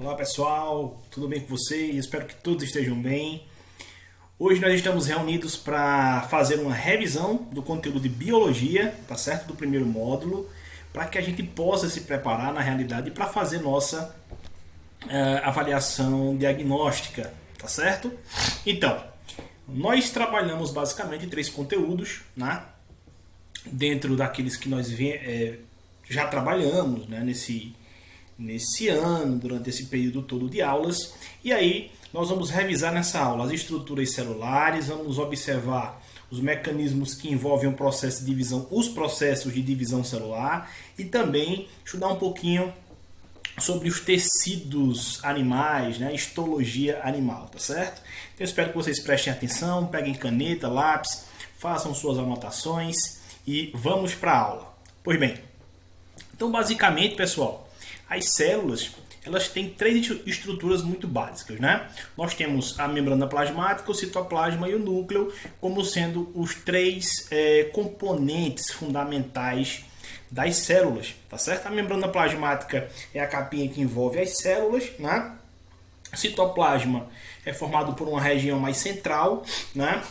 Olá pessoal, tudo bem com vocês? Espero que todos estejam bem. Hoje nós estamos reunidos para fazer uma revisão do conteúdo de biologia, tá certo? Do primeiro módulo, para que a gente possa se preparar na realidade para fazer nossa avaliação diagnóstica, tá certo? Então, nós trabalhamos basicamente três conteúdos, né? Dentro daqueles que nós já trabalhamos, né? Nesse ano, durante esse período todo de aulas. E aí nós vamos revisar nessa aula as estruturas celulares, vamos observar os mecanismos que envolvem o processo de divisão, os processos de divisão celular, e também estudar um pouquinho sobre os tecidos animais, né? Histologia animal, tá certo? Então eu espero que vocês prestem atenção, peguem caneta, lápis, façam suas anotações e vamos para a aula. Pois bem, então basicamente, pessoal, as células, elas têm três estruturas muito básicas, né? Nós temos a membrana plasmática, o citoplasma e o núcleo como sendo os três componentes fundamentais das células, tá certo? A membrana plasmática é a capinha que envolve as células, né? O citoplasma é formado por uma região mais central, né?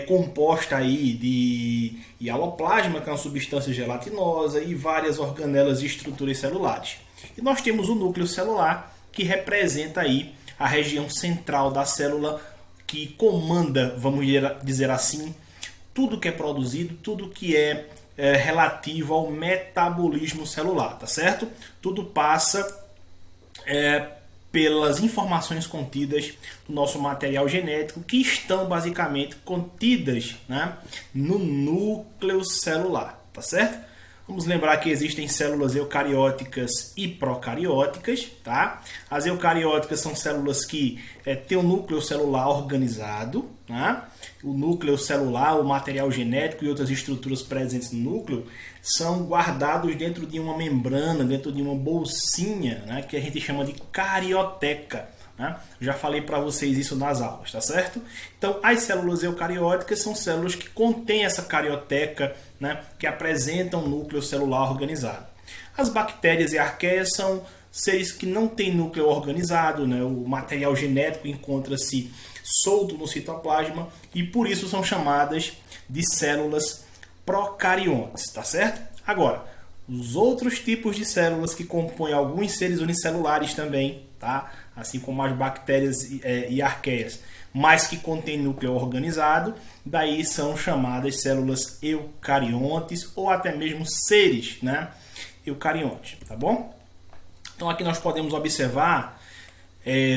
Composta aí de hialoplasma, que é uma substância gelatinosa, e várias organelas e estruturas celulares. E nós temos o núcleo celular, que representa aí a região central da célula, que comanda, vamos dizer assim, tudo que é produzido, tudo que é relativo ao metabolismo celular, tá certo? Tudo passa pelas informações contidas no nosso material genético, que estão basicamente contidas, né, no núcleo celular, tá certo? Vamos lembrar que existem células eucarióticas e procarióticas, tá? As eucarióticas são células que têm o núcleo celular organizado, né? O núcleo celular, o material genético e outras estruturas presentes no núcleo são guardados dentro de uma membrana, dentro de uma bolsinha, né? Que a gente chama de carioteca. Né? Já falei para vocês isso nas aulas, tá certo? Então, as células eucarióticas são células que contêm essa carioteca, né? Que apresentam um núcleo celular organizado. As bactérias e arqueias são seres que não têm núcleo organizado, né? O material genético encontra-se solto no citoplasma e por isso são chamadas de células procariontes, tá certo? Agora, os outros tipos de células que compõem alguns seres unicelulares também, tá? Assim como as bactérias e arqueias, mas que contêm núcleo organizado, daí são chamadas células eucariontes ou até mesmo seres, né, eucariontes, tá bom? Então aqui nós podemos observar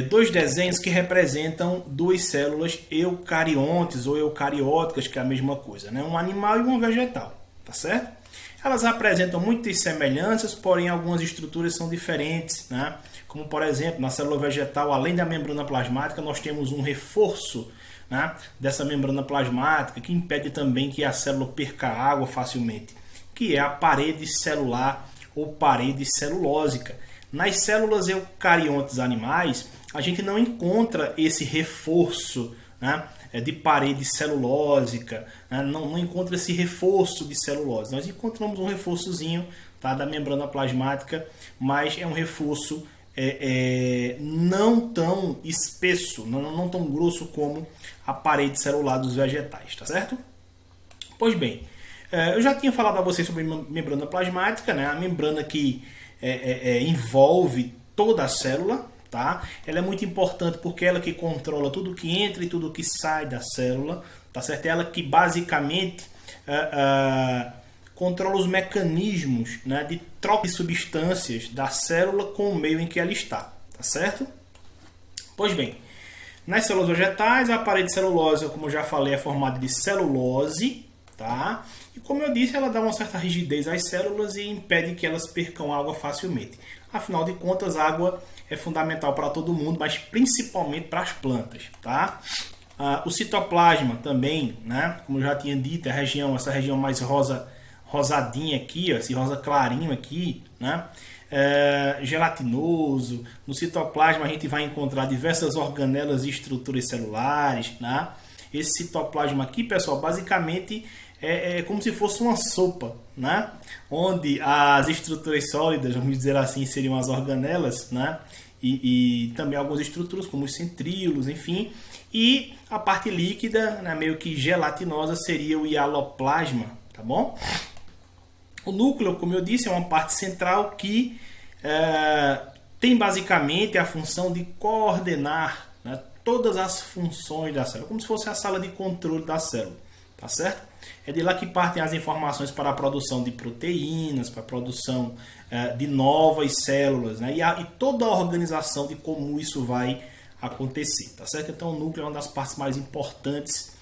dois desenhos que representam duas células eucariontes ou eucarióticas, que é a mesma coisa, né? Um animal e uma vegetal, tá certo? Elas apresentam muitas semelhanças, porém algumas estruturas são diferentes, né? Como, por exemplo, na célula vegetal, além da membrana plasmática, nós temos um reforço, né, dessa membrana plasmática que impede também que a célula perca água facilmente, que é a parede celular ou parede celulósica. Nas células eucariontes animais, a gente não encontra esse reforço, né, de parede celulósica, né? Não encontra esse reforço de celulose. Nós encontramos um reforçozinho, tá, da membrana plasmática, mas é um reforço não tão espesso, não tão grosso como a parede celular dos vegetais, tá certo? Pois bem, eu já tinha falado a vocês sobre membrana plasmática, né? A membrana que envolve toda a célula, tá? Ela é muito importante porque ela que controla tudo que entra e tudo que sai da célula, tá certo? Ela que basicamente controla os mecanismos, né, de troca de substâncias da célula com o meio em que ela está, tá certo? Pois bem, nas células vegetais, a parede celulosa, como eu já falei, é formada de celulose, tá? E como eu disse, ela dá uma certa rigidez às células e impede que elas percam água facilmente. Afinal de contas, a água é fundamental para todo mundo, mas principalmente para as plantas, tá? O citoplasma também, né? Como eu já tinha dito, essa região mais rosadinha aqui, ó, esse rosa clarinho aqui, né? Gelatinoso. No citoplasma a gente vai encontrar diversas organelas e estruturas celulares, né? Esse citoplasma aqui, pessoal, basicamente é como se fosse uma sopa, né? Onde as estruturas sólidas, vamos dizer assim, seriam as organelas, né? e também algumas estruturas como os centríolos, enfim. E a parte líquida, né, meio que gelatinosa, seria o hialoplasma, tá bom? O núcleo, como eu disse, é uma parte central que tem basicamente a função de coordenar, né, todas as funções da célula, como se fosse a sala de controle da célula, tá certo? É de lá que partem as informações para a produção de proteínas, para a produção de novas células, né? E toda a organização de como isso vai acontecer, tá certo? Então o núcleo é uma das partes mais importantes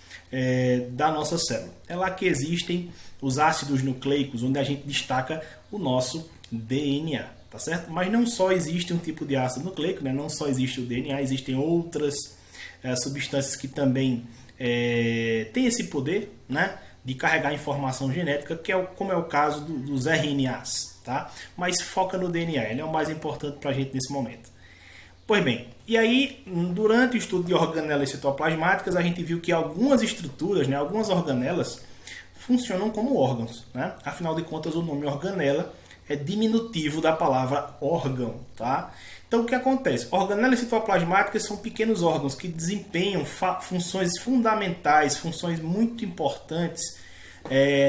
da nossa célula. É lá que existem os ácidos nucleicos, onde a gente destaca o nosso DNA, tá certo? Mas não só existe um tipo de ácido nucleico, né? Não só existe o DNA, existem outras substâncias que também têm esse poder, né, de carregar informação genética, que como é o caso dos RNAs, tá? Mas foca no DNA, ele é o mais importante para a gente nesse momento. Pois bem, e aí, durante o estudo de organelas citoplasmáticas, a gente viu que algumas estruturas, né, algumas organelas, funcionam como órgãos, né? Afinal de contas, o nome organela é diminutivo da palavra órgão, tá? Então, o que acontece? Organelas citoplasmáticas são pequenos órgãos que desempenham funções fundamentais, funções muito importantes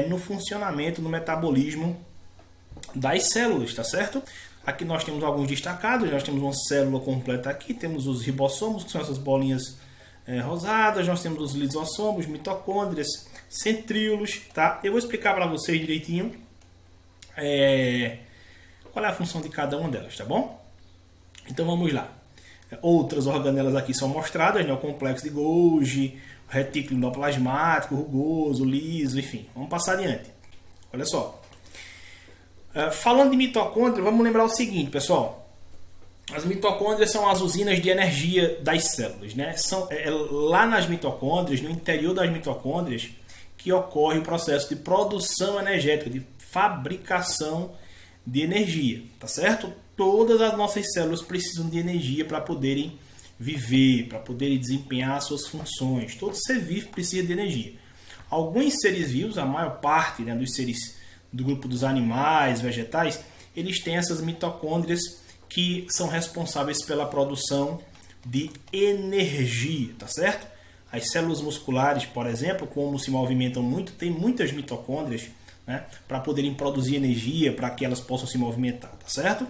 no funcionamento, no metabolismo das células, tá certo? Aqui nós temos alguns destacados, nós temos uma célula completa aqui, temos os ribossomos, que são essas bolinhas rosadas, nós temos os lisossomos, mitocôndrias, centríolos, tá? Eu vou explicar para vocês direitinho qual é a função de cada uma delas, tá bom? Então vamos lá. Outras organelas aqui são mostradas, né? O complexo de Golgi, o retículo endoplasmático, rugoso, liso, enfim. Vamos passar adiante. Olha só. Falando de mitocôndria, vamos lembrar o seguinte, pessoal. As mitocôndrias são as usinas de energia das células, né? São lá nas mitocôndrias, no interior das mitocôndrias, que ocorre o processo de produção energética, de fabricação de energia, tá certo? Todas as nossas células precisam de energia para poderem viver, para poderem desempenhar suas funções. Todo ser vivo precisa de energia. Alguns seres vivos, a maior parte, né, dos seres do grupo dos animais, vegetais, eles têm essas mitocôndrias que são responsáveis pela produção de energia, tá certo? As células musculares, por exemplo, como se movimentam muito, tem muitas mitocôndrias, né, para poderem produzir energia, para que elas possam se movimentar, tá certo?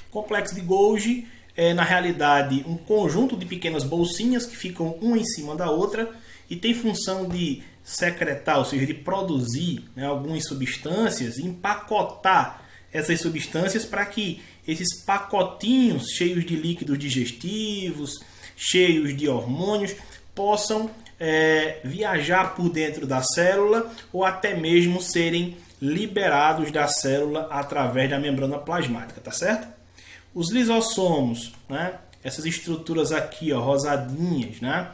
O complexo de Golgi é, na realidade, um conjunto de pequenas bolsinhas que ficam uma em cima da outra e tem função de secretar, ou seja, de produzir, né, algumas substâncias e empacotar essas substâncias para que esses pacotinhos cheios de líquidos digestivos, cheios de hormônios, possam viajar por dentro da célula ou até mesmo serem liberados da célula através da membrana plasmática, tá certo? Os lisossomos, né, essas estruturas aqui, ó, rosadinhas, né,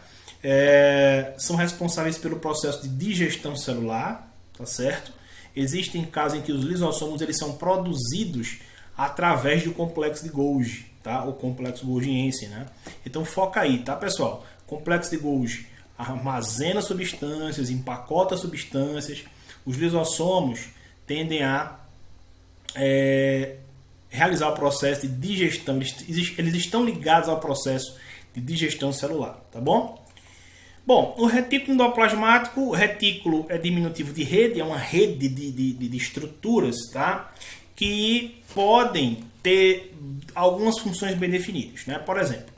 são responsáveis pelo processo de digestão celular, tá certo? Existem casos em que os lisossomos eles são produzidos através do complexo de Golgi, tá? O complexo golgiense, né? Então foca aí, tá, pessoal? Complexo de Golgi armazena substâncias, empacota substâncias. Os lisossomos tendem a realizar o processo de digestão. Eles estão ligados ao processo de digestão celular, tá bom? Bom, o retículo endoplasmático, o retículo é diminutivo de rede, é uma rede de estruturas, tá? Que podem ter algumas funções bem definidas, né? Por exemplo,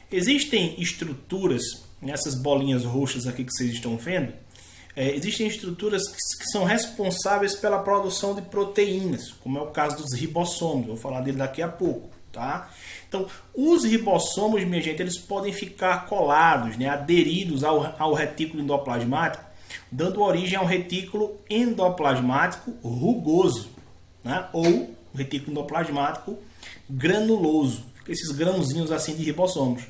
existem estruturas, nessas bolinhas roxas aqui que vocês estão vendo, existem estruturas que são responsáveis pela produção de proteínas, como é o caso dos ribossomos, vou falar dele daqui a pouco, tá? Então, os ribossomos, minha gente, eles podem ficar colados, né, aderidos ao retículo endoplasmático, dando origem a um retículo endoplasmático rugoso, né, ou retículo endoplasmático granuloso, esses grãozinhos assim de ribossomos.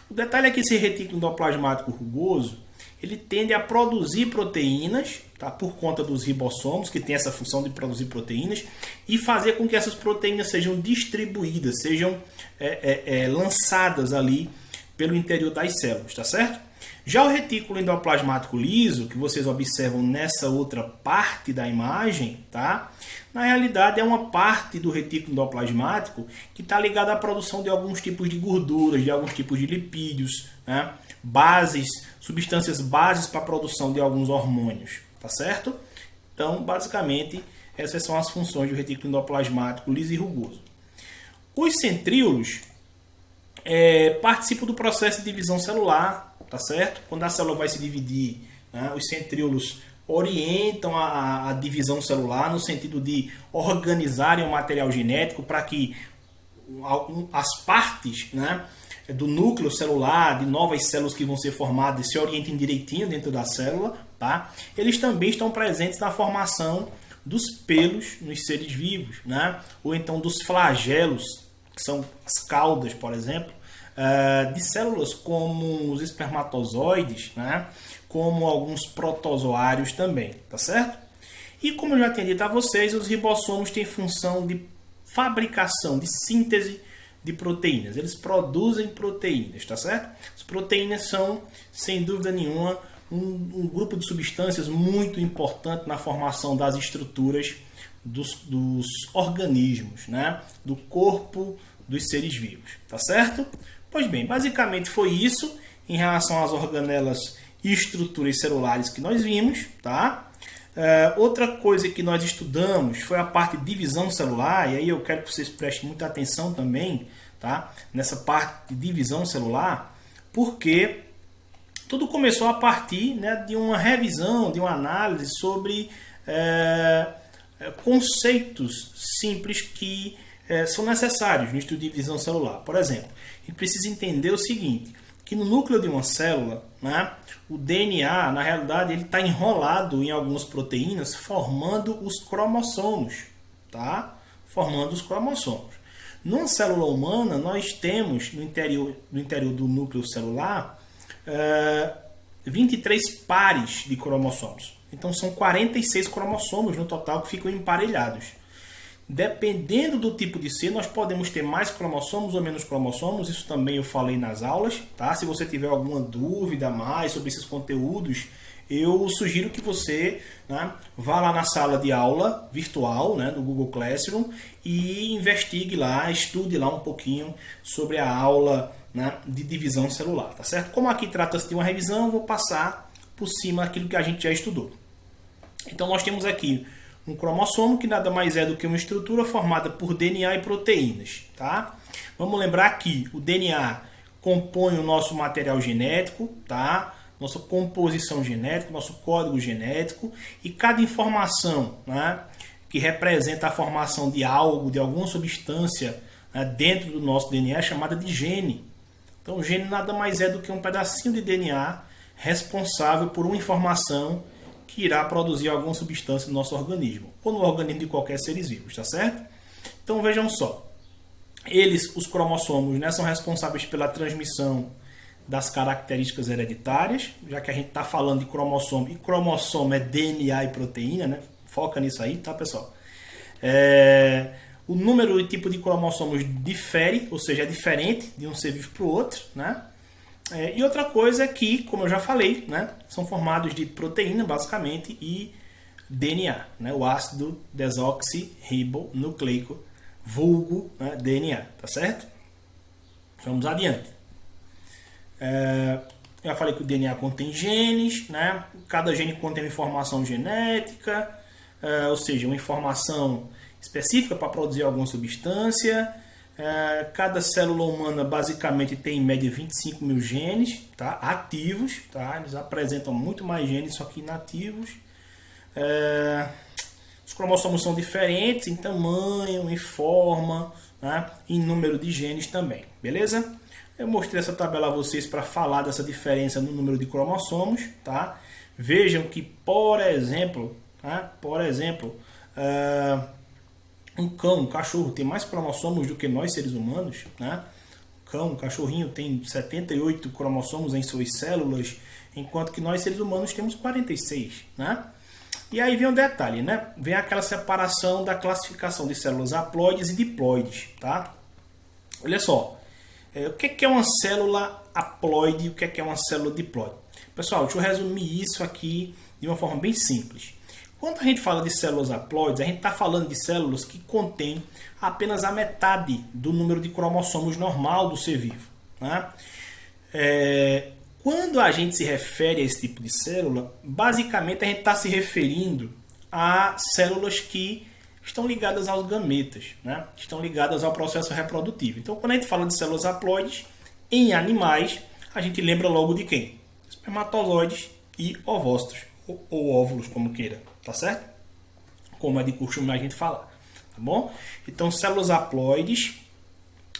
O detalhe é que esse retículo endoplasmático rugoso, ele tende a produzir proteínas, tá, por conta dos ribossomos, que tem essa função de produzir proteínas, e fazer com que essas proteínas sejam distribuídas, sejam lançadas ali pelo interior das células, tá certo? Já o retículo endoplasmático liso, que vocês observam nessa outra parte da imagem, tá? Na realidade é uma parte do retículo endoplasmático que está ligada à produção de alguns tipos de gorduras, de alguns tipos de lipídios, né? Bases, substâncias bases para a produção de alguns hormônios, tá certo? Então, basicamente, essas são as funções do retículo endoplasmático liso e rugoso. Os centríolos participam do processo de divisão celular, tá certo? Quando a célula vai se dividir, né, os centríolos orientam a divisão celular no sentido de organizarem o material genético para que as partes, né, do núcleo celular, de novas células que vão ser formadas, se orientem direitinho dentro da célula, tá? Eles também estão presentes na formação dos pelos nos seres vivos, né? Ou então dos flagelos, que são as caudas, por exemplo, de células como os espermatozoides, né? Como alguns protozoários também, tá certo? E como eu já tinha dito a vocês, os ribossomos têm função de fabricação, de síntese de proteínas. Eles produzem proteínas, tá certo? As proteínas são, sem dúvida nenhuma, um grupo de substâncias muito importante na formação das estruturas dos organismos, né? Do corpo dos seres vivos, tá certo? Pois bem, basicamente foi isso em relação às organelas e estruturas celulares que nós vimos, tá? Outra coisa que nós estudamos foi a parte de divisão celular, e aí eu quero que vocês prestem muita atenção também, tá? Nessa parte de divisão celular, porque tudo começou a partir, né, de uma revisão, de uma análise sobre conceitos simples que são necessários no estudo de divisão celular. Por exemplo, a gente precisa entender o seguinte, que no núcleo de uma célula, né, o DNA, na realidade, ele está enrolado em algumas proteínas, formando os cromossomos, tá? Formando os cromossomos. Numa célula humana, nós temos no interior do núcleo celular 23 pares de cromossomos. Então são 46 cromossomos no total que ficam emparelhados. Dependendo do tipo de ser, nós podemos ter mais cromossomos ou menos cromossomos, isso também eu falei nas aulas, tá? Se você tiver alguma dúvida mais sobre esses conteúdos, eu sugiro que você, né, vá lá na sala de aula virtual, né, do Google Classroom e investigue lá, estude lá um pouquinho sobre a aula, né, de divisão celular, tá certo? Como aqui trata-se de uma revisão, eu vou passar por cima aquilo que a gente já estudou. Então nós temos aqui um cromossomo que nada mais é do que uma estrutura formada por DNA e proteínas, tá? Vamos lembrar que o DNA compõe o nosso material genético, tá? Nossa composição genética, nosso código genético, e cada informação, né, que representa a formação de algo, de alguma substância, né, dentro do nosso DNA é chamada de gene. Então o gene nada mais é do que um pedacinho de DNA responsável por uma informação que irá produzir alguma substância no nosso organismo, ou no organismo de qualquer seres vivos, tá certo? Então vejam só, os cromossomos, né, são responsáveis pela transmissão das características hereditárias, já que a gente está falando de cromossomo, e cromossomo é DNA e proteína, né? Foca nisso aí, tá, pessoal? O número e tipo de cromossomos difere, ou seja, é diferente de um ser vivo para o outro, né? E outra coisa é que, como eu já falei, né, são formados de proteína, basicamente, e DNA, né, o ácido desoxirribonucleico, vulgo, né, DNA, tá certo? Vamos adiante. Já falei que o DNA contém genes, né? Cada gene contém uma informação genética, ou seja, uma informação específica para produzir alguma substância. Cada célula humana basicamente tem em média 25 mil genes, tá? Ativos, tá? Eles apresentam muito mais genes, só que inativos. Os cromossomos são diferentes em tamanho, em forma, né? Em número de genes também, beleza? Eu mostrei essa tabela a vocês para falar dessa diferença no número de cromossomos, tá? Vejam que, por exemplo, tá? Um cachorro tem mais cromossomos do que nós seres humanos, né? Um cachorrinho tem 78 cromossomos em suas células, enquanto que nós seres humanos temos 46, né? E aí vem um detalhe, né? Vem aquela separação da classificação de células haploides e diploides, tá? Olha só, o que é uma célula haploide e o que é uma célula diploide? Pessoal, deixa eu resumir isso aqui de uma forma bem simples. Quando a gente fala de células haploides, a gente está falando de células que contêm apenas a metade do número de cromossomos normal do ser vivo, né? Quando a gente se refere a esse tipo de célula, basicamente a gente está se referindo a células que estão ligadas aos gametas, né? Estão ligadas ao processo reprodutivo. Então, quando a gente fala de células haploides, em animais, a gente lembra logo de quem? Espermatozoides e ovócitos, ou óvulos, como queira, tá certo? Como é de costume a gente falar, tá bom? Então, células haploides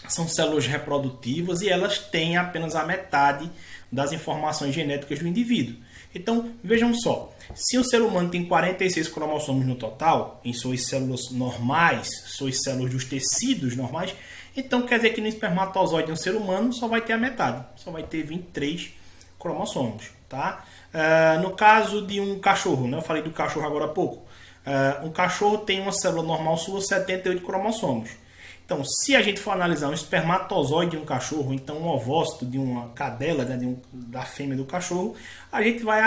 são células reprodutivas e elas têm apenas a metade das informações genéticas do indivíduo. Então, vejam só, se o ser humano tem 46 cromossomos no total, em suas células normais, suas células dos tecidos normais, então quer dizer que no espermatozoide de um ser humano só vai ter a metade, só vai ter 23 cromossomos, tá? No caso de um cachorro, né? Eu falei do cachorro agora há pouco, um cachorro tem uma célula normal sua 78 cromossomos. Então, se a gente for analisar um espermatozoide de um cachorro, então um ovócito de uma cadela, né, da fêmea do cachorro, a gente vai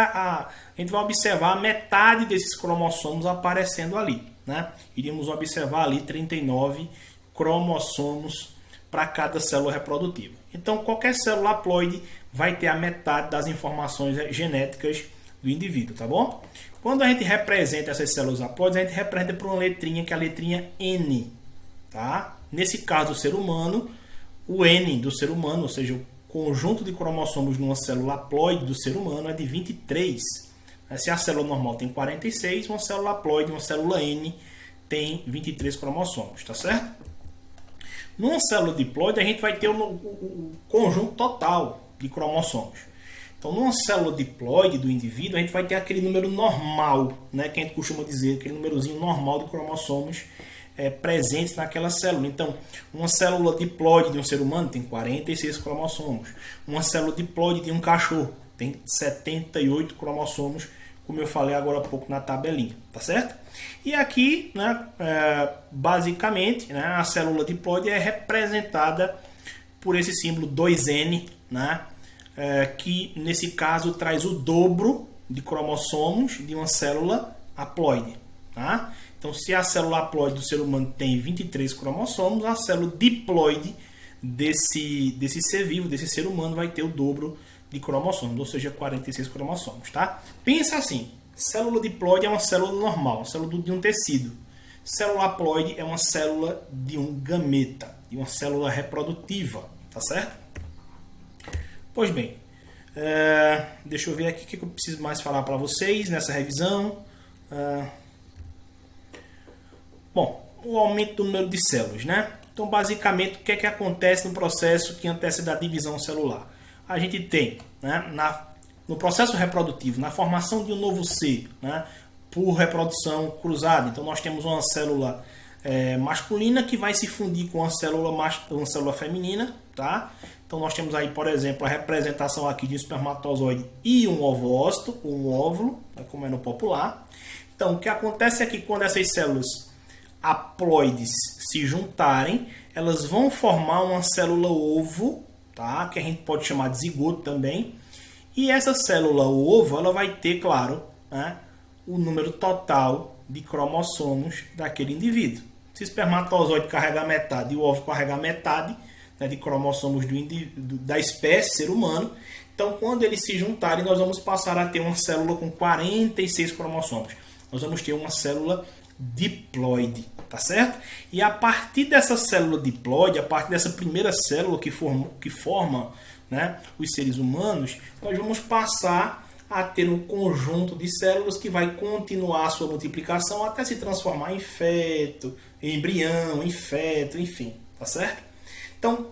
observar metade desses cromossomos aparecendo ali, né? Iríamos observar ali 39 cromossomos para cada célula reprodutiva. Então, qualquer célula haploide vai ter a metade das informações genéticas do indivíduo, tá bom? Quando a gente representa essas células haploides, a gente representa por uma letrinha, que é a letrinha N, tá? Nesse caso do ser humano, o N do ser humano, ou seja, o conjunto de cromossomos numa célula haploide do ser humano é de 23. Se a célula normal tem 46, uma célula haploide, uma célula N, tem 23 cromossomos, tá certo? Numa célula diploide, a gente vai ter o conjunto total de cromossomos. Então, numa célula diploide do indivíduo, a gente vai ter aquele número normal, né, que a gente costuma dizer, aquele númerozinho normal de cromossomos presentes naquela célula. Então, uma célula diploide de um ser humano tem 46 cromossomos. Uma célula diploide de um cachorro tem 78 cromossomos, como eu falei agora há pouco na tabelinha, tá certo? E aqui, né, basicamente, né, a célula diploide é representada por esse símbolo 2N, né, que nesse caso traz o dobro de cromossomos de uma célula haploide, tá? Então, se a célula haploide do ser humano tem 23 cromossomos, a célula diploide desse ser vivo, desse ser humano, vai ter o dobro de cromossomos, ou seja, 46 cromossomos, tá? Pensa assim, célula diploide é uma célula normal, uma célula de um tecido. Célula haploide é uma célula de um gameta, de uma célula reprodutiva, tá certo? Pois bem, deixa eu ver aqui o que eu preciso mais falar para vocês nessa revisão. Bom, o aumento do número de células, né? Então, basicamente, o que é que acontece no processo que antecede a divisão celular? A gente tem, né, no processo reprodutivo, na formação de um novo ser, né, por reprodução cruzada. Então, nós temos uma célula masculina que vai se fundir com uma célula feminina, tá? Então, nós temos aí, por exemplo, a representação aqui de um espermatozoide e um ovócito, um óvulo, né, como é no popular. Então, o que acontece é que quando essas células haploides se juntarem, elas vão formar uma célula ovo, tá? Que a gente pode chamar de zigoto também. E essa célula ovo, ela vai ter, claro, né, o número total de cromossomos daquele indivíduo. Se o espermatozoide carregar metade e o ovo carregar metade, né, de cromossomos da espécie ser humano, então quando eles se juntarem, nós vamos passar a ter uma célula com 46 cromossomos. Nós vamos ter uma célula diploide, tá certo? E a partir dessa célula diploide, a partir dessa primeira célula que forma, né, os seres humanos, nós vamos passar a ter um conjunto de células que vai continuar a sua multiplicação até se transformar em feto, em embrião, em feto, enfim, tá certo? Então,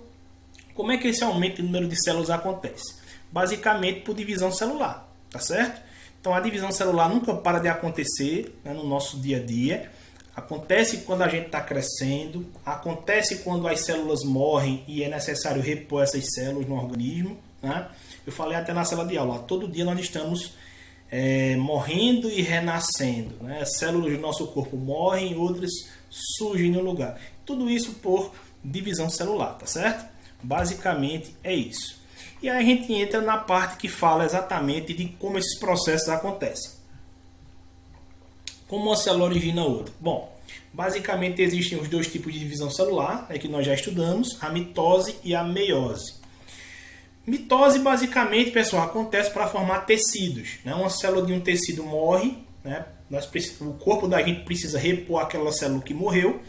como é que esse aumento de número de células acontece? Basicamente por divisão celular, tá certo? Então, a divisão celular nunca para de acontecer, né, no nosso dia a dia. Acontece quando a gente está crescendo, acontece quando as células morrem e é necessário repor essas células no organismo, né? Eu falei até na sala de aula, todo dia nós estamos morrendo e renascendo, né? Células do nosso corpo morrem, outras surgem no lugar. Tudo isso por divisão celular, tá certo? Basicamente é isso. E aí a gente entra na parte que fala exatamente de como esses processos acontecem. Como uma célula origina a outra? Bom, basicamente existem os dois tipos de divisão celular, que nós já estudamos, a mitose e a meiose. Mitose, basicamente, pessoal, acontece para formar tecidos. Né? Uma célula de um tecido morre, né? O corpo da gente precisa repor aquela célula que morreu,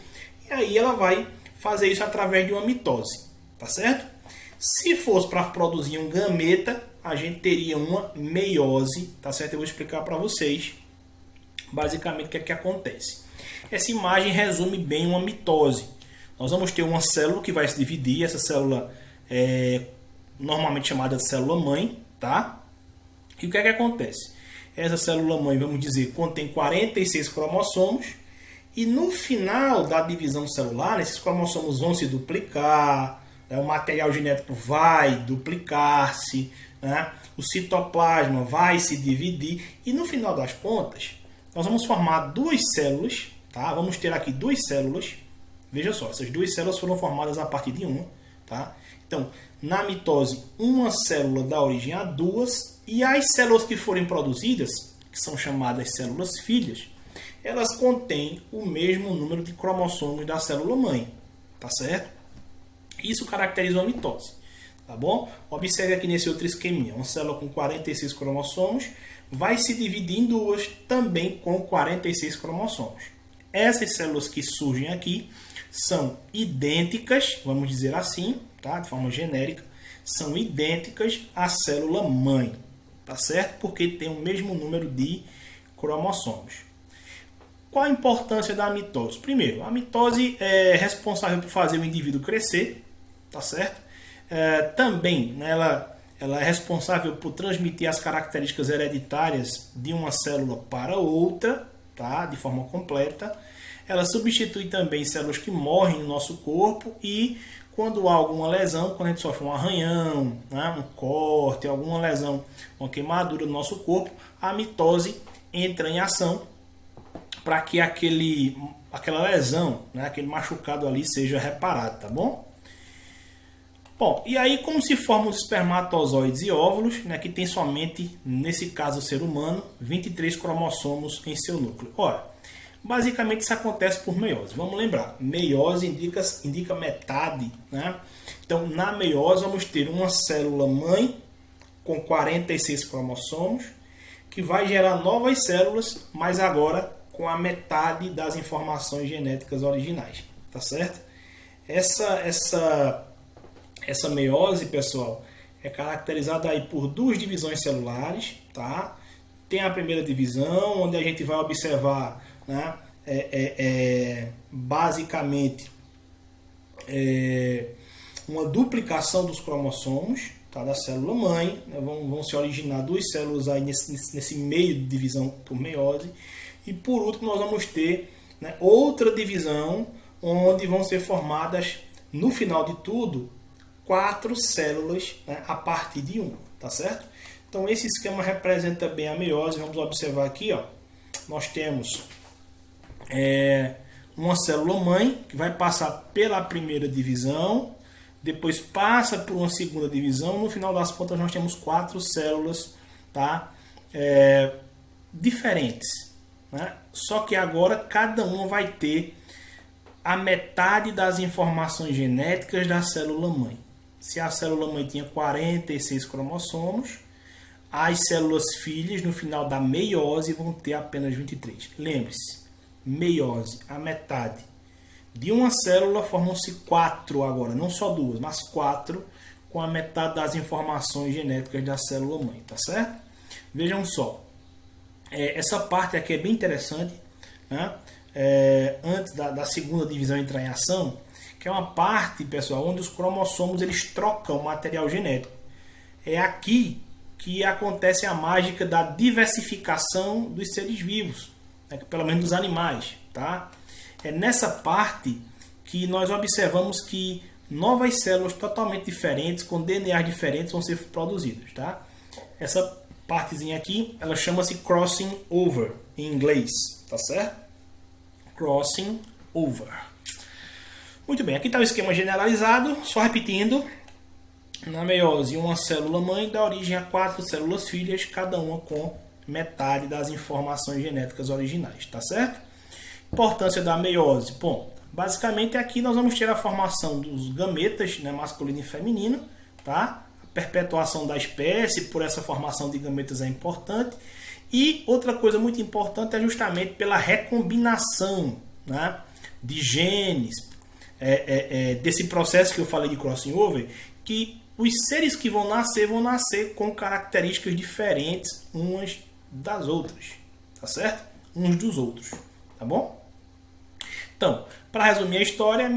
e aí ela vai fazer isso através de uma mitose, tá certo? Se fosse para produzir um gameta, a gente teria uma meiose, tá certo? Eu vou explicar para vocês, basicamente, o que é que acontece. Essa imagem resume bem uma mitose. Nós vamos ter uma célula que vai se dividir, essa célula é normalmente chamada de célula-mãe, tá? E o que é que acontece? Essa célula-mãe, vamos dizer, contém 46 cromossomos, e no final da divisão celular, esses cromossomos vão se duplicar, né? O material genético vai duplicar-se, né? O citoplasma vai se dividir, e no final das contas, nós vamos formar duas células, tá? Vamos ter aqui duas células, veja só, essas duas células foram formadas a partir de uma, tá? Então, na mitose, uma célula dá origem a duas, e as células que forem produzidas, que são chamadas células filhas, elas contêm o mesmo número de cromossomos da célula mãe, tá certo? Isso caracteriza a mitose, tá bom? Observe aqui nesse outro esqueminha, uma célula com 46 cromossomos vai se dividir em duas, também com 46 cromossomos. Essas células que surgem aqui são idênticas, vamos dizer assim, tá? De forma genérica, são idênticas à célula mãe, tá certo? Porque tem o mesmo número de cromossomos. Qual a importância da mitose? Primeiro, a mitose é responsável por fazer o indivíduo crescer, tá certo? Também, né, ela é responsável por transmitir as características hereditárias de uma célula para outra, tá? De forma completa. Ela substitui também células que morrem no nosso corpo, e quando há alguma lesão, quando a gente sofre um arranhão, né, um corte, alguma lesão, uma queimadura no nosso corpo, a mitose entra em ação para que aquela lesão, né, aquele machucado ali seja reparado, tá bom? Bom, e aí como se formam os espermatozoides e óvulos, né, que tem somente, nesse caso o ser humano, 23 cromossomos em seu núcleo. Ora, basicamente isso acontece por meiose. Vamos lembrar, meiose indica metade, né? Então, na meiose vamos ter uma célula mãe com 46 cromossomos, que vai gerar novas células, mas agora com a metade das informações genéticas originais, tá certo? Essa meiose, pessoal, é caracterizada aí por duas divisões celulares, tá? Tem a primeira divisão, onde a gente vai observar, né, basicamente uma duplicação dos cromossomos, tá, da célula mãe, né? Vão se originar duas células aí nesse meio de divisão por meiose, e por último nós vamos ter, né, outra divisão, onde vão ser formadas, no final de tudo, 4 células, né, a partir de uma, tá certo? Então esse esquema representa bem a meiose. Vamos observar aqui, ó, nós temos uma célula mãe que vai passar pela primeira divisão, depois passa por uma segunda divisão, no final das contas nós temos 4 células, tá? Diferentes, né? Só que agora cada uma vai ter a metade das informações genéticas da célula mãe. Se a célula mãe tinha 46 cromossomos, as células filhas no final da meiose vão ter apenas 23. Lembre-se, meiose, a metade de uma célula, formam-se 4 agora, não só 2, mas 4, com a metade das informações genéticas da célula mãe, tá certo? Vejam só, essa parte aqui é bem interessante, né? Antes da segunda divisão entrar em ação, que é uma parte, pessoal, onde os cromossomos eles trocam material genético. É aqui que acontece a mágica da diversificação dos seres vivos, né? Pelo menos dos animais, tá? É nessa parte que nós observamos que novas células totalmente diferentes, com DNA diferentes, vão ser produzidas, tá? Essa partezinha aqui, ela chama-se crossing over em inglês, tá certo? Crossing over. Muito bem, aqui está o esquema generalizado, só repetindo. Na meiose, uma célula mãe dá origem a 4 células filhas, cada uma com metade das informações genéticas originais, tá certo? Importância da meiose. Bom, basicamente aqui nós vamos ter a formação dos gametas, né, masculino e feminino, tá? A perpetuação da espécie por essa formação de gametas é importante. E outra coisa muito importante é justamente pela recombinação, né, de genes, desse processo que eu falei de crossing over, que os seres que vão nascer com características diferentes umas das outras, tá certo? Uns dos outros, tá bom? Então, para resumir a história,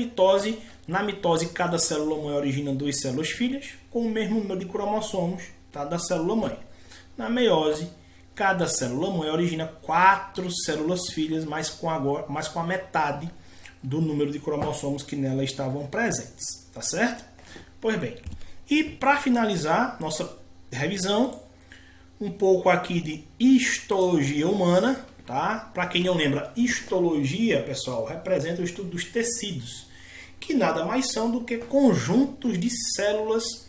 na mitose cada célula mãe origina 2 células filhas com o mesmo número de cromossomos, tá, da célula mãe. Na meiose, cada célula mãe origina 4 células filhas, mas com a metade do número de cromossomos que nela estavam presentes, tá certo? Pois bem, e para finalizar nossa revisão, um pouco aqui de histologia humana, tá? Para quem não lembra, histologia, pessoal, representa o estudo dos tecidos, que nada mais são do que conjuntos de células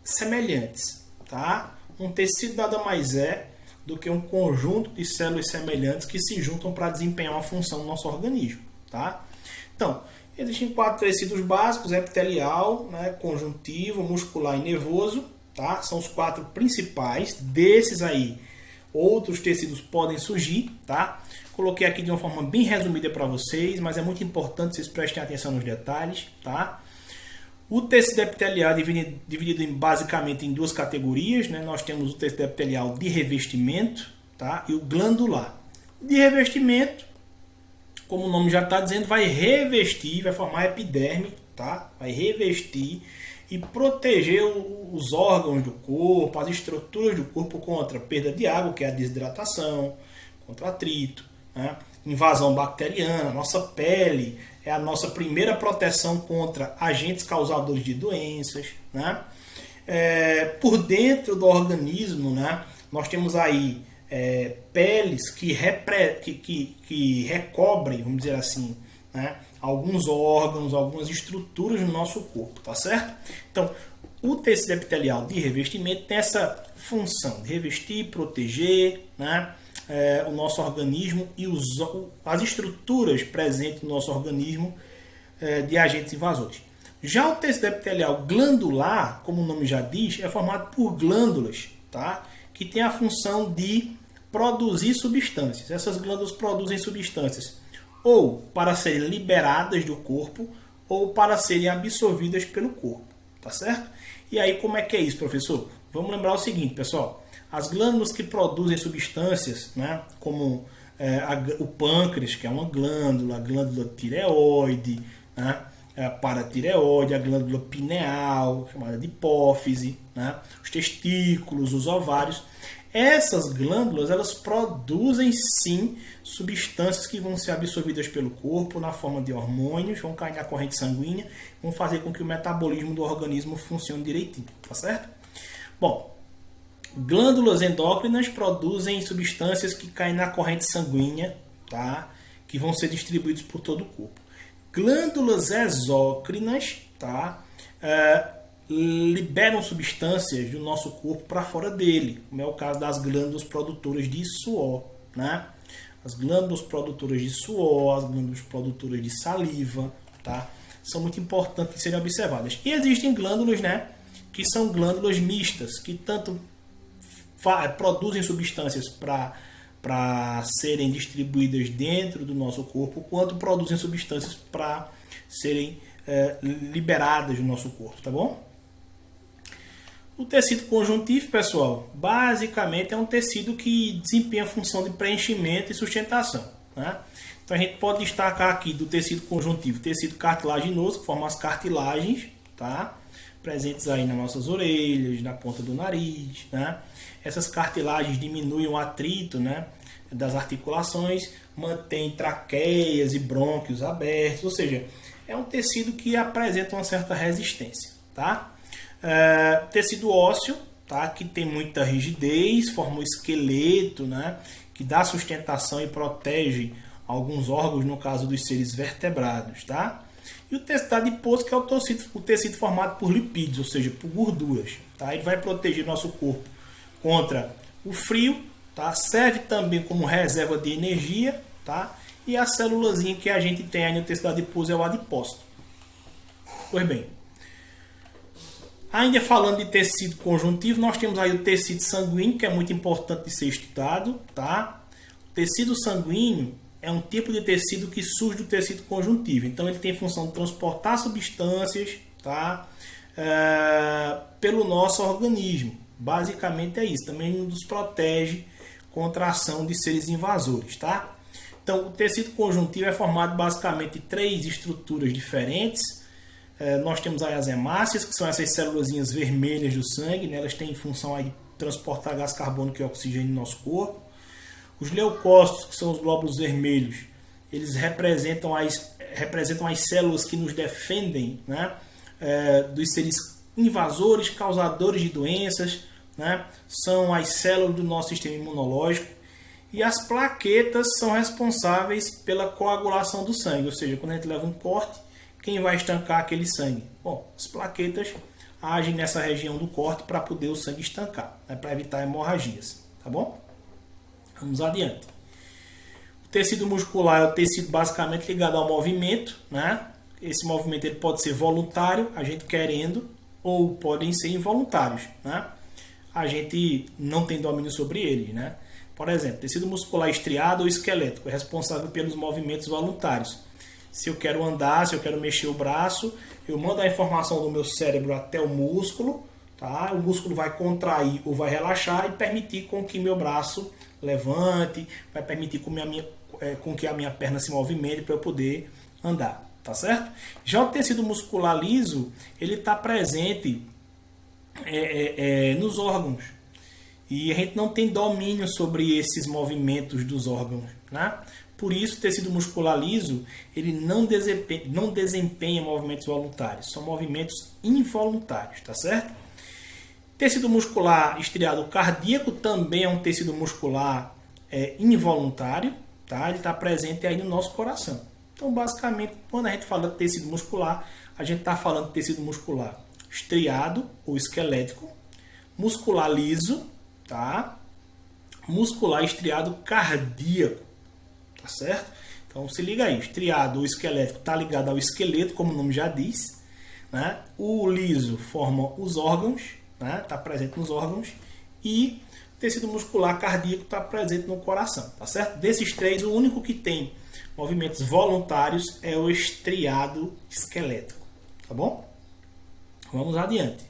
semelhantes, tá? Um tecido nada mais é do que um conjunto de células semelhantes que se juntam para desempenhar uma função no nosso organismo, tá? Então, existem 4 tecidos básicos: epitelial, né, conjuntivo, muscular e nervoso, tá? São os 4 principais. Desses aí, outros tecidos podem surgir, tá? Coloquei aqui de uma forma bem resumida para vocês, mas é muito importante vocês prestem atenção nos detalhes, tá? O tecido epitelial é dividido basicamente em 2 categorias, né? Nós temos o tecido epitelial de revestimento, tá? E o glandular. O de revestimento, como o nome já está dizendo, vai revestir, vai formar epiderme, tá? Vai revestir e proteger os órgãos do corpo, as estruturas do corpo contra perda de água, que é a desidratação, contra atrito, né? Invasão bacteriana. Nossa pele é a nossa primeira proteção contra agentes causadores de doenças, né? Por dentro do organismo, né, nós temos aí peles que recobrem, vamos dizer assim, né, alguns órgãos, algumas estruturas no nosso corpo, tá certo? Então, o tecido epitelial de revestimento tem essa função de revestir, proteger, né, o nosso organismo e as estruturas presentes no nosso organismo de agentes invasores. Já o tecido epitelial glandular, como o nome já diz, é formado por glândulas, tá, que tem a função de produzir substâncias. Essas glândulas produzem substâncias ou para serem liberadas do corpo ou para serem absorvidas pelo corpo, tá certo? E aí como é que é isso, professor? Vamos lembrar o seguinte, pessoal. As glândulas que produzem substâncias, né, como o pâncreas, que é uma glândula, a glândula tireoide, né, a paratireoide, a glândula pineal, chamada de hipófise, né, os testículos, os ovários. Essas glândulas, elas produzem sim substâncias que vão ser absorvidas pelo corpo na forma de hormônios, vão cair na corrente sanguínea, vão fazer com que o metabolismo do organismo funcione direitinho, tá certo? Bom, glândulas endócrinas produzem substâncias que caem na corrente sanguínea, tá? Que vão ser distribuídas por todo o corpo. Glândulas exócrinas, tá? Liberam substâncias do nosso corpo para fora dele, como é o caso das glândulas produtoras de suor, né? As glândulas produtoras de suor, as glândulas produtoras de saliva, tá? São muito importantes de serem observadas. E existem glândulas, né, que são glândulas mistas, que tanto produzem substâncias para serem distribuídas dentro do nosso corpo, quanto produzem substâncias para serem liberadas do nosso corpo, tá bom? O tecido conjuntivo, pessoal, basicamente é um tecido que desempenha a função de preenchimento e sustentação, né? Então a gente pode destacar aqui do tecido conjuntivo, tecido cartilaginoso, que forma as cartilagens, tá? Presentes aí nas nossas orelhas, na ponta do nariz, né? Essas cartilagens diminuem o atrito, né, das articulações, mantém traqueias e brônquios abertos, ou seja, é um tecido que apresenta uma certa resistência, tá? Tecido ósseo, tá, que tem muita rigidez, forma um esqueleto, né, que dá sustentação e protege alguns órgãos, no caso dos seres vertebrados, tá? E o tecido adiposo, que é o tecido formado por lipídios, ou seja, por gorduras. Tá? Ele vai proteger nosso corpo contra o frio, tá? Serve também como reserva de energia, tá? E a célulazinha que a gente tem aí no tecido adiposo é o adipócito. Pois bem, ainda falando de tecido conjuntivo, nós temos aí o tecido sanguíneo, que é muito importante de ser estudado, tá? O tecido sanguíneo é um tipo de tecido que surge do tecido conjuntivo. Então ele tem função de transportar substâncias, tá? Pelo nosso organismo. Basicamente é isso. Também nos protege contra a ação de seres invasores, tá? Então o tecido conjuntivo é formado basicamente de 3 estruturas diferentes. Nós temos aí as hemácias, que são essas célulazinhas vermelhas do sangue, né? Elas têm função aí de transportar gás carbônico e oxigênio no nosso corpo. Os leucócitos, que são os glóbulos vermelhos, eles representam as células que nos defendem, né, dos seres invasores, causadores de doenças, né, são as células do nosso sistema imunológico. E as plaquetas são responsáveis pela coagulação do sangue, ou seja, quando a gente leva um corte, quem vai estancar aquele sangue? Bom, as plaquetas agem nessa região do corte para poder o sangue estancar, né, para evitar hemorragias, tá bom? Vamos adiante. O tecido muscular é o tecido basicamente ligado ao movimento, né? Esse movimento ele pode ser voluntário, a gente querendo, ou podem ser involuntários, né? A gente não tem domínio sobre ele, né? Por exemplo, tecido muscular estriado ou esquelético é responsável pelos movimentos voluntários. Se eu quero andar, se eu quero mexer o braço, eu mando a informação do meu cérebro até o músculo, tá? O músculo vai contrair ou vai relaxar e permitir com que meu braço levante, vai permitir com que a minha perna se movimente para eu poder andar, tá certo? Já o tecido muscular liso, ele está presente nos órgãos e a gente não tem domínio sobre esses movimentos dos órgãos, né? Por isso o tecido muscular liso ele não desempenha movimentos voluntários, são movimentos involuntários, tá certo? Tecido muscular estriado cardíaco também é um tecido muscular involuntário, tá? Ele está presente aí no nosso coração. Então, basicamente, quando a gente fala de tecido muscular, a gente está falando de tecido muscular estriado ou esquelético, muscular liso, tá? Muscular estriado cardíaco, tá certo? Então, se liga aí, estriado ou esquelético está ligado ao esqueleto, como o nome já diz, né? O liso forma os órgãos, está presente nos órgãos, e o tecido muscular cardíaco está presente no coração, tá certo? Desses 3, o único que tem movimentos voluntários é o estriado esquelético, tá bom? Vamos adiante.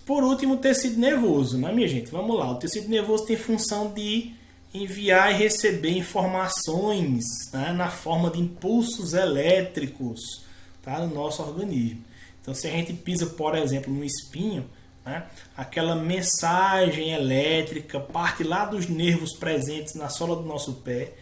Por último, o tecido nervoso, né, minha gente? Vamos lá. O tecido nervoso tem função de enviar e receber informações, né, na forma de impulsos elétricos, tá, no nosso organismo. Então, se a gente pisa, por exemplo, no espinho, né, aquela mensagem elétrica parte lá dos nervos presentes na sola do nosso pé,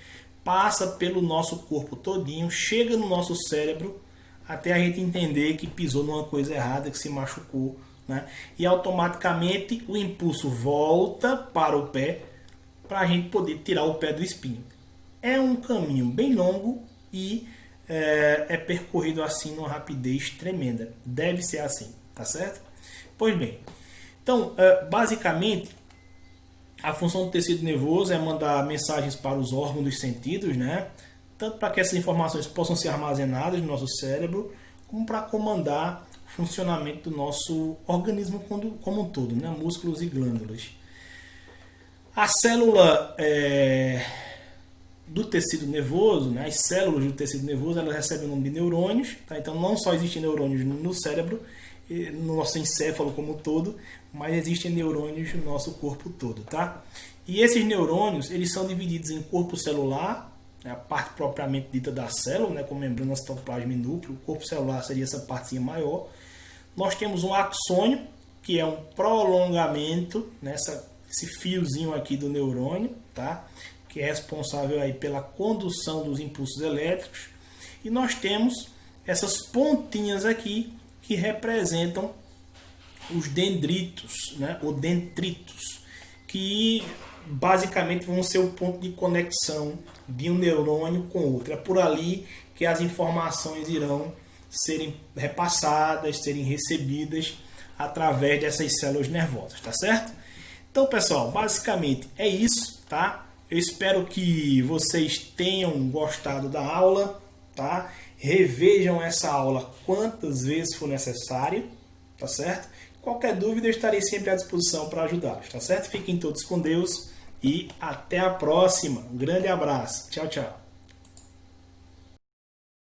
passa pelo nosso corpo todinho, chega no nosso cérebro, até a gente entender que pisou numa coisa errada, que se machucou, né, e automaticamente o impulso volta para o pé, para a gente poder tirar o pé do espinho. É um caminho bem longo e é percorrido assim numa rapidez tremenda. Deve ser assim, tá certo? Pois bem, então, basicamente, a função do tecido nervoso é mandar mensagens para os órgãos dos sentidos, né? Tanto para que essas informações possam ser armazenadas no nosso cérebro, como para comandar o funcionamento do nosso organismo como um todo, né? Músculos e glândulas. A célula do tecido nervoso, né, as células do tecido nervoso, elas recebem o nome de neurônios, tá? Então não só existem neurônios no cérebro, no nosso encéfalo como um todo, mas existem neurônios no nosso corpo todo, tá? E esses neurônios, eles são divididos em corpo celular, né, a parte propriamente dita da célula, né, com membrana, citoplasma e núcleo. O corpo celular seria essa partezinha maior. Nós temos um axônio, que é um prolongamento, né, esse fiozinho aqui do neurônio, tá? Que é responsável aí pela condução dos impulsos elétricos. E nós temos essas pontinhas aqui que representam os dendritos, né? Ou dendritos, que basicamente vão ser o ponto de conexão de um neurônio com outro. É por ali que as informações irão serem repassadas, serem recebidas através dessas células nervosas, tá certo? Então, pessoal, basicamente é isso, tá? Eu espero que vocês tenham gostado da aula, tá? Revejam essa aula quantas vezes for necessário, tá certo? Qualquer dúvida eu estarei sempre à disposição para ajudá-los, tá certo? Fiquem todos com Deus e até a próxima. Um grande abraço. Tchau, tchau.